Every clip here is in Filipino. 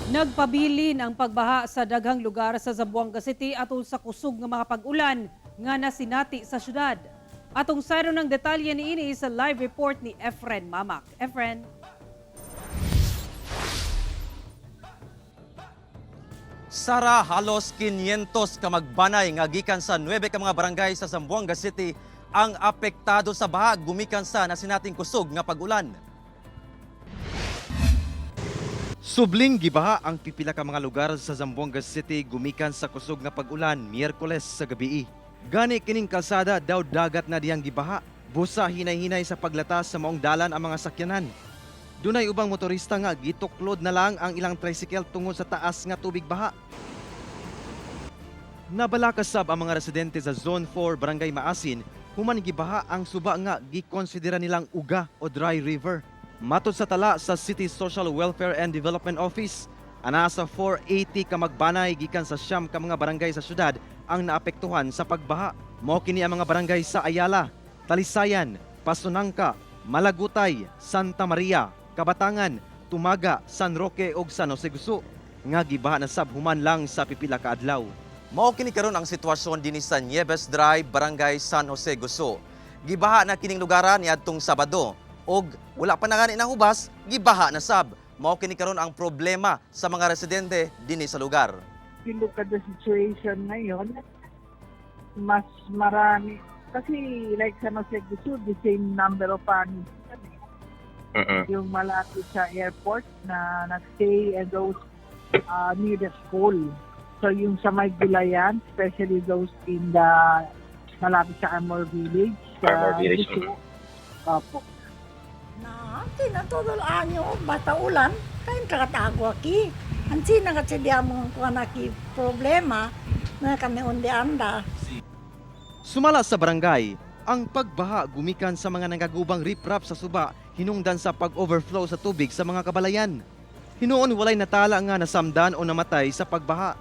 Nagpabilin ang pagbaha sa daghang lugar sa Zamboanga City atol sa kusog nga mga pag-ulan nga nasinati sa syudad. Atong sayro ng detalye niini sa live report ni Efren Mamak. Efren. Sara halos 500 ka magbanay nga gikan sa 9 ka mga barangay sa Zamboanga City ang apektado sa baha gumikan sa nasinating kusog nga pag-ulan. Subling gibaha ang pipila ka mga lugar sa Zamboanga City gumikan sa kusog nga pag-ulan Miyerkules sa gabi. Gani kining kalsada daw dagat na diyang gibaha. Busa hinay-hinay sa paglatas sa maong dalan ang mga sakyanan. Dunay ubang motorista nga gituklod na lang ang ilang tricycle tungod sa taas nga tubig baha. Nabalakasab ang mga residente sa Zone 4 Barangay Maasin human gibaha ang suba nga gikonsidera nilang uga o dry river. Matod sa tala sa City Social Welfare and Development Office, ana sa 480 ka magbanay gikan sa siyam ka mga barangay sa syudad ang naapektuhan sa pagbaha. Mao kini ang mga barangay sa Ayala, Talisayan, Pasunangka, Malagutay, Santa Maria, Kabatangan, Tumaga, San Roque ug San Jose Guso nga gibaha na sab human lang sa pipila ka adlaw. Mao kini karon ang sitwasyon dinhi sa Nieves Drive, Barangay San Jose Guso. Gibaha na kining lugaran niadtong Sabado og wala pa na gani nahubas, gibaha na sab. Mao kini karon ang problema sa mga residente dinhi sa lugar. You look at the situation ngayon, mas marami. Kasi like San Jose Guso, the same number of families. Yung malapit sa airport na nag-stay and those near the school. So yung sa may Gulayan, especially those in the malapit sa Armor Village. Armor Village. Opo. Na, tinatodol anyo, bata ulan, kain kakatago aki. Ansi na katsidya mong kuwanaki problema na kami undi anda. Sumala sa barangay, ang pagbaha gumikan sa mga nangagubang riprap sa suba hinungdan sa pag-overflow sa tubig sa mga kabalayan. Hinuon walay natala nga nasamdan o namatay sa pagbaha.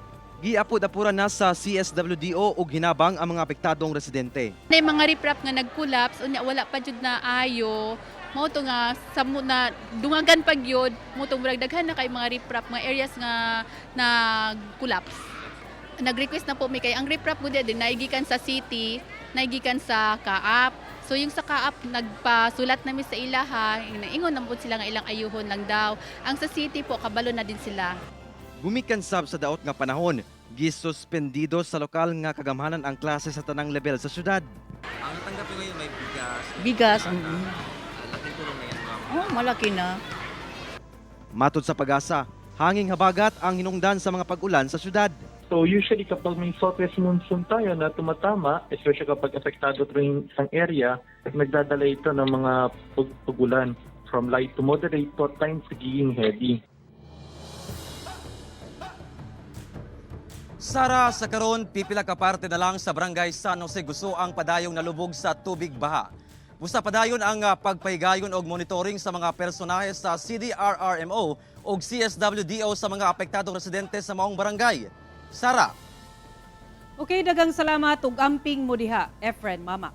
Giapod-apuran na sa CSWDO ug hinabang ang mga apektadong residente. May mga riprap nga nag-collapse unya wala pa jud na ayo. Mao to nga samo na dungagan pag yun, mo to daghan na kay mga riprap mga areas nga nag-collapse. Nag-request na po mi kay ang riprap mo din naigikan sa city, naigikan sa Kaap. So yung sa Kaap nagpasulat namin sa ilaha, ingon naman sila nga ilang ayuhon lang daw. Ang sa city po kabalo na din sila. Gumikan sab sa daot nga panahon, gisuspendido sa lokal nga kagamhanan ang klase sa tanang level sa syudad. Ang natanggap nyo ngayon may bigas. Bigas, Laking tulong na yan, ma'am. oh, malaki na. Matod sa pag-asa, hanging habagat ang hinungdan sa mga pag-ulan sa syudad. So usually kapag may southwest monsoon tayo na tumatama, especially kapag apektado ito yung isang area, nagdadala ito ng mga pagulan from light to moderate to at times nagiging heavy. Sara, sa karon pipila ka parte na lang sa Barangay San Jose Guso ang padayong nalubog sa tubig baha. Busa padayon ang pagpahigayon og monitoring sa mga personahe sa CDRRMO o CSWDO sa mga apektadong residente sa maong barangay. Sara. Okay, dagang salamat ug amping mo diha, Efren Mamak.